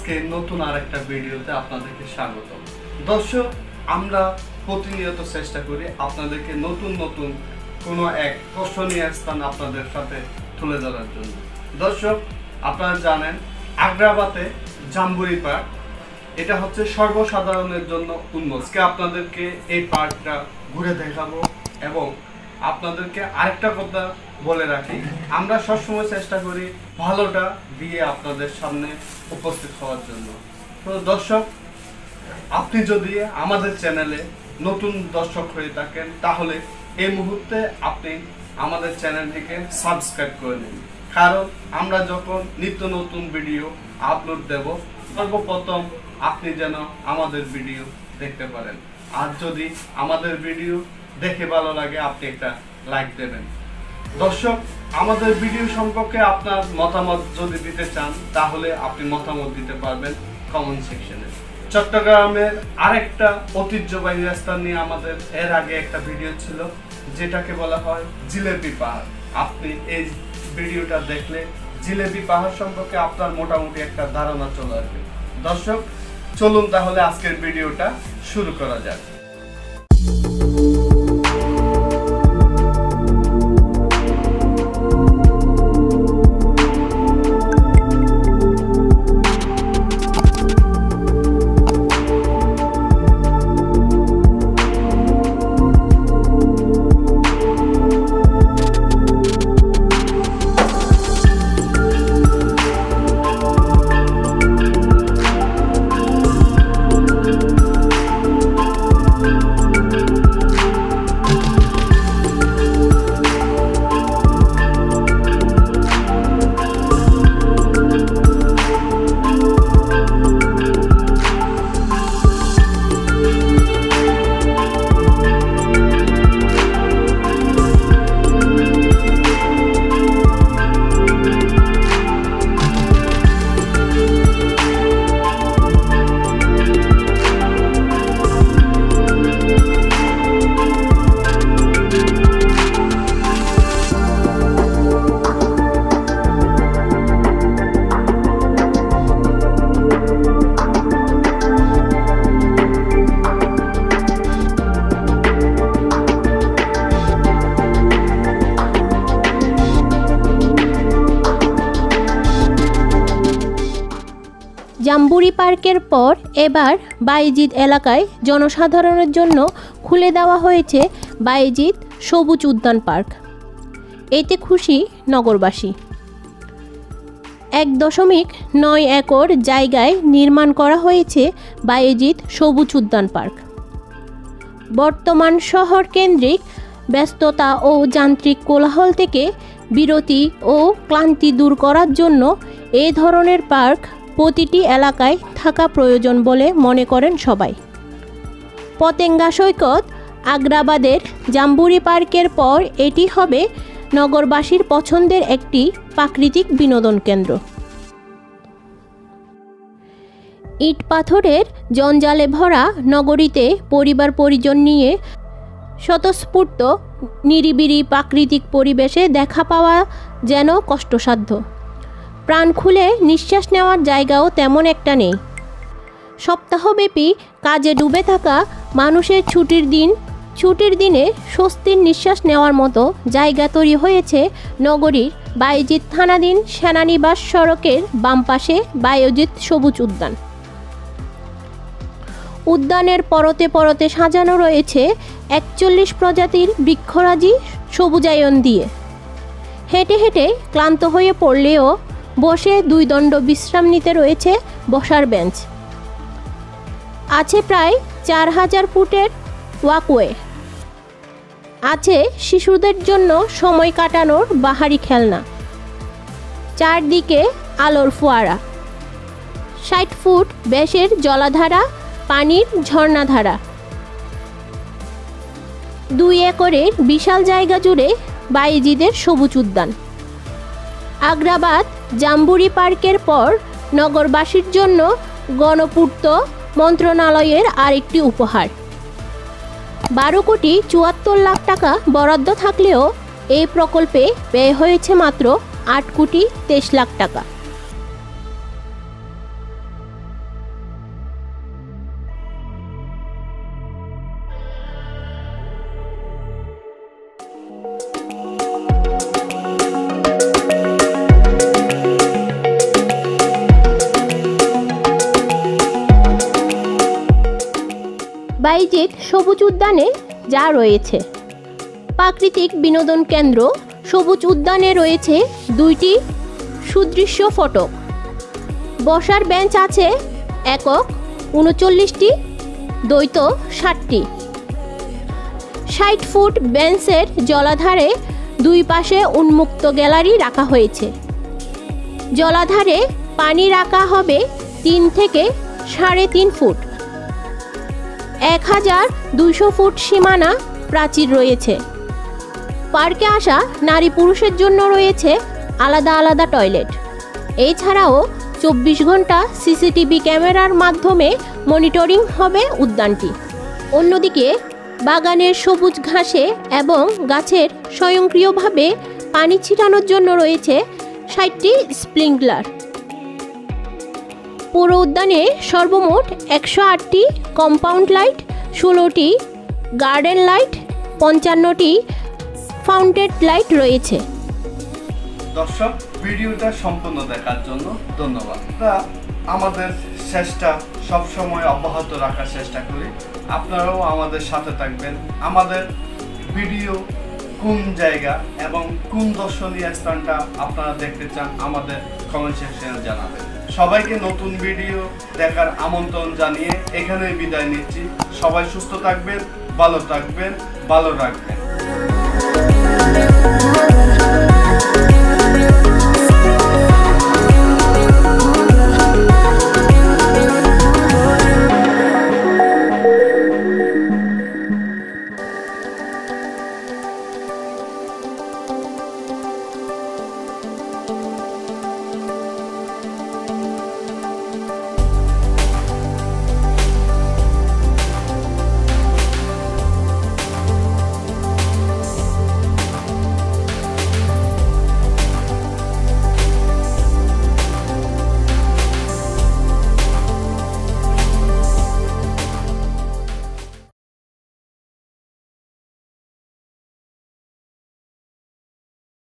আজকে নতুন আরেকটা ভিডিওতে আপনাদেরকে স্বাগত। দর্শক, আমরা প্রতিনিয়ত চেষ্টা করি আপনাদেরকে নতুন নতুন কোনো এক দর্শনীয় স্থান আপনাদের সাথে তুলে ধরার জন্য। দর্শক, আপনারা জানেন আগ্রাবাদে জাম্বুরি পার্ক, এটা হচ্ছে সর্বসাধারণের জন্য উন্মুক্ত। আপনাদেরকে এই পার্কটা ঘুরে দেখাবো এবং আপনাদেরকে আরেকটা কথা বলে রাখি, আমরা সবসময় চেষ্টা করি ভালোটা দিয়ে আপনাদের সামনে উপস্থিত হওয়ার জন্য। তো দর্শক, আপনি যদি আমাদের চ্যানেলে নতুন দর্শক হয়ে থাকেন তাহলে এই মুহূর্তে আপনি আমাদের চ্যানেলটিকে সাবস্ক্রাইব করে নিন, কারণ আমরা যখন নিত্য নতুন ভিডিও আপলোড দেব সর্বপ্রথম আপনি যেন আমাদের ভিডিও দেখতে পারেন। আর যদি আমাদের ভিডিও দেখে ভালো লাগে আপনি একটা লাইক দেবেন। দর্শক, আমাদের ভিডিও সম্পর্কে আপনার মতামত যদি দিতে চান তাহলে আপনি মতামত দিতে পারবেন কমেন্ট সেকশনে। চট্টগ্রামের আরেকটা ঐতিহ্যবাহী স্থান নিয়ে আমাদের এর আগে একটা ভিডিও ছিল, যেটাকে বলা হয় জিলেবি পাহাড়। আপনি এই ভিডিওটা দেখলে জিলেবি পাহাড় সম্পর্কে আপনার মোটামুটি একটা ধারণা চলে আসবে। দর্শক, চলুন তাহলে আজকের ভিডিওটা শুরু করা যাক। জাম্বুরি পার্কের পর এবার বায়েজিদ এলাকায় জনসাধারণের জন্য খুলে দেওয়া হয়েছে বায়েজিদ সবুজ উদ্যান পার্ক। এতে খুশি নগরবাসী। 1.9 একর জায়গায় নির্মাণ করা হয়েছে বায়েজিদ সবুজ উদ্যান পার্ক। বর্তমান শহর কেন্দ্রিক ব্যস্ততা ও যান্ত্রিক কোলাহল থেকে বিরতি ও ক্লান্তি দূর করার জন্য এ ধরনের পার্ক প্রতিটি এলাকায় থাকা প্রয়োজন বলে মনে করেন সবাই। পতেঙ্গা সৈকত আগ্রাবাদের জাম্বুরি পার্কের পর এটি হবে নগরবাসীর পছন্দের একটি প্রাকৃতিক বিনোদন কেন্দ্র। ইট পাথরের জঞ্জালে ভরা নগরীতে পরিবার পরিজন নিয়ে স্বতঃস্ফূর্ত নিরিবিলি প্রাকৃতিক পরিবেশে দেখা পাওয়া যেন কষ্টসাধ্য। প্রাণ খুলে নিঃশ্বাস নেওয়ার জায়গাও তেমন একটা নেই। সপ্তাহব্যাপী কাজে ডুবে থাকা মানুষের ছুটির দিনে স্বস্তির নিঃশ্বাস নেওয়ার মতো জায়গা তৈরি হয়েছে নগরীর বায়েজিদ থানাধীন সেনানিবাস সড়কের বাম পাশে বায়েজিদ সবুজ উদ্যান। উদ্যানের পরতে পরতে সাজানো রয়েছে 41 প্রজাতির বৃক্ষরাজি সবুজায়ন দিয়ে। হেঁটে হেঁটে ক্লান্ত হয়ে পড়লেও বসে 2 দণ্ড বিশ্রাম নিতে রয়েছে বসার বেঞ্চ। আছে প্রায় 4000 ফুটের ওয়াকওয়ে। আছে শিশুদের জন্য সময় কাটানোর বাহারি খেলনা। চারদিকে আলোর ফোয়ারা, 60 ফুট ব্যাসের জলাধারা, পানির ঝর্ণাধারা। 2 একরের বিশাল জায়গা জুড়ে বায়েজিদের সবুজ উদ্যান। আগ্রাবাদ জাম্বুরি পার্কের পর নগরবাসীর জন্য গণপূর্ত মন্ত্রণালয়ের আরেকটি উপহার। 12,74,00,000 টাকা বরাদ্দ থাকলেও এই প্রকল্পে ব্যয় হয়েছে মাত্র 8,23,00,000 টাকা। বাইজিৎ সবুজ উদ্যানে যা রয়েছে। প্রাকৃতিক বিনোদন কেন্দ্র সবুজ উদ্যানে রয়েছে 2টি সুদৃশ্য ফটক। বসার বেঞ্চ আছে একক 39টি, দ্বৈত 60টি। 60 ফুট বেঞ্চের জলাধারে 2 পাশে উন্মুক্ত গ্যালারি রাখা হয়েছে। জলাধারে পানি রাখা হবে 3 থেকে 3.5 ফুট। 1200 ফুট সীমানা প্রাচীর রয়েছে। পার্কে আসা নারী পুরুষের জন্য রয়েছে আলাদা আলাদা টয়লেট। এছাড়াও 24 ঘন্টা সিসিটিভি ক্যামেরার মাধ্যমে মনিটরিং হবে উদ্যানটি। অন্যদিকে বাগানের সবুজ ঘাসে এবং গাছের স্বয়ংক্রিয়ভাবে পানি ছিটানোর জন্য রয়েছে 60টি স্প্রিংকলার। পুরো উদ্যানে সর্বমোট 108টি কম্পাউন্ড লাইট, 16টি গার্ডেন লাইট, 55টি ফাউন্টেন লাইট রয়েছে। দর্শক, ভিডিওটা সম্পূর্ণ দেখার জন্য ধন্যবাদ। আমাদের চেষ্টা সবসময় অব্যাহত রাখার চেষ্টা করি, আপনারাও আমাদের সাথে থাকবেন। আমাদের ভিডিও কোন জায়গা এবং কোন দর্শনীয় স্থানটা আপনারা দেখতে চান আমাদের কমেন্ট সেকশনে জানাবেন। সবাইকে নতুন ভিডিও দেখার আমন্ত্রণ জানিয়ে এখানেই বিদায় নিচ্ছি। সবাই সুস্থ থাকবেন, ভালো থাকবেন, ভালো রাখবেন।